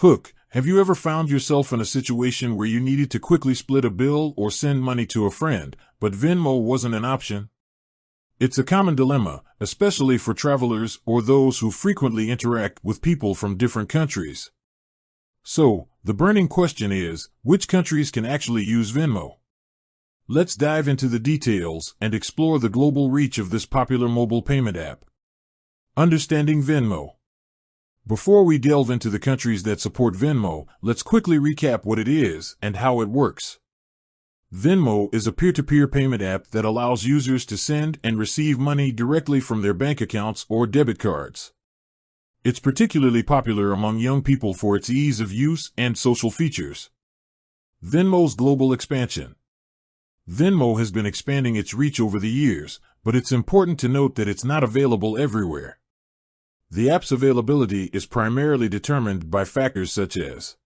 Hook, have you ever found yourself in a situation where you needed to quickly split a bill or send money to a friend, but Venmo wasn't an option? It's a common dilemma, especially for travelers or those who frequently interact with people from different countries. So, the burning question is, which countries can actually use Venmo? Let's dive into the details and explore the global reach of this popular mobile payment app. Understanding Venmo. Before we delve into the countries that support Venmo, let's quickly recap what it is and how it works. Venmo is a peer-to-peer payment app that allows users to send and receive money directly from their bank accounts or debit cards. It's particularly popular among young people for its ease of use and social features. Venmo's global expansion. Venmo has been expanding its reach over the years, but it's important to note that it's not available everywhere. The app's availability is primarily determined by factors such as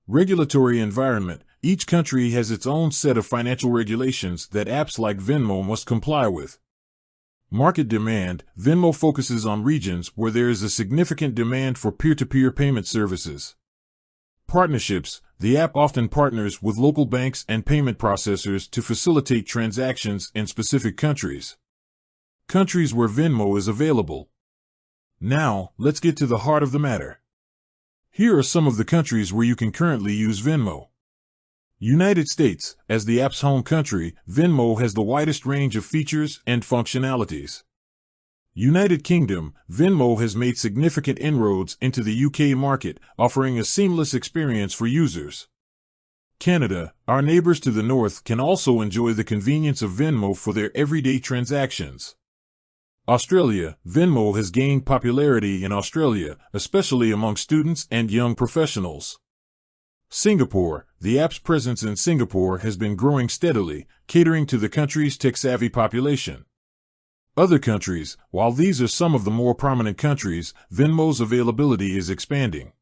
regulatory environment. Each country has its own set of financial regulations that apps like Venmo must comply with. Market demand. Venmo focuses on regions where there is a significant demand for peer-to-peer payment services. Partnerships. The app often partners with local banks and payment processors to facilitate transactions in specific countries. Countries where Venmo is available. Now, let's get to the heart of the matter. Here are some of the countries where you can currently use Venmo. United States, as the app's home country, Venmo has the widest range of features and functionalities. United Kingdom, Venmo has made significant inroads into the UK market, offering a seamless experience for users. Canada, our neighbors to the north, can also enjoy the convenience of Venmo for their everyday transactions. Australia, Venmo has gained popularity in Australia, especially among students and young professionals. Singapore, the app's presence in Singapore has been growing steadily, catering to the country's tech-savvy population. Other countries, while these are some of the more prominent countries, Venmo's availability is expanding.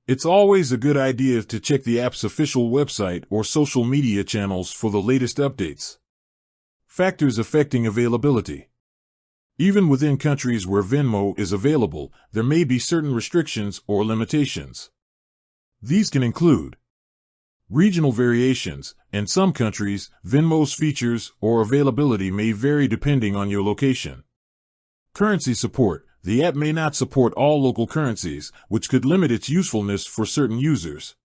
It's always a good idea to check the app's official website or social media channels for the latest updates. Factors affecting availability. Even within countries where Venmo is available, there may be certain restrictions or limitations. These can include regional variations. In some countries, Venmo's features or availability may vary depending on your location. Currency support. The app may not support all local currencies, which could limit its usefulness for certain users.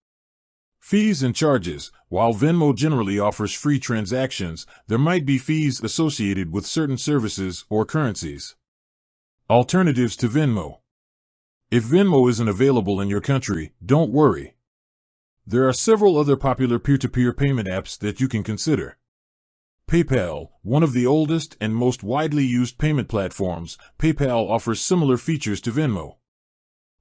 Fees and charges. While Venmo generally offers free transactions, there might be fees associated with certain services or currencies. Alternatives to Venmo. If Venmo isn't available in your country, don't worry. There are several other popular peer-to-peer payment apps that you can consider. PayPal, one of the oldest and most widely used payment platforms, PayPal offers similar features to Venmo.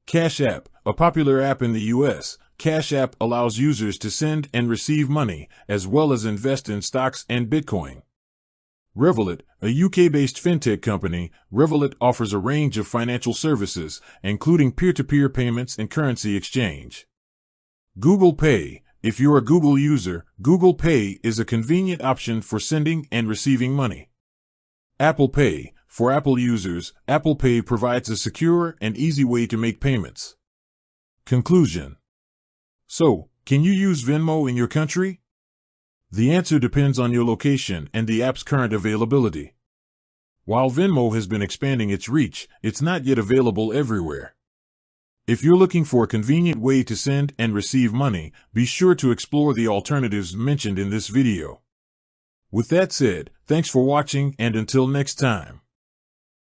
Cash App, a popular app in the US, Cash App allows users to send and receive money, as well as invest in stocks and Bitcoin. Revolut, a UK-based fintech company, Revolut offers a range of financial services, including peer-to-peer payments and currency exchange. Google Pay. If you're a Google user, Google Pay is a convenient option for sending and receiving money. Apple Pay. For Apple users, Apple Pay provides a secure and easy way to make payments. Conclusion. So, can you use Venmo in your country? The answer depends on your location and the app's current availability. While Venmo has been expanding its reach, it's not yet available everywhere. If you're looking for a convenient way to send and receive money, be sure to explore the alternatives mentioned in this video. With that said, thanks for watching, and until next time.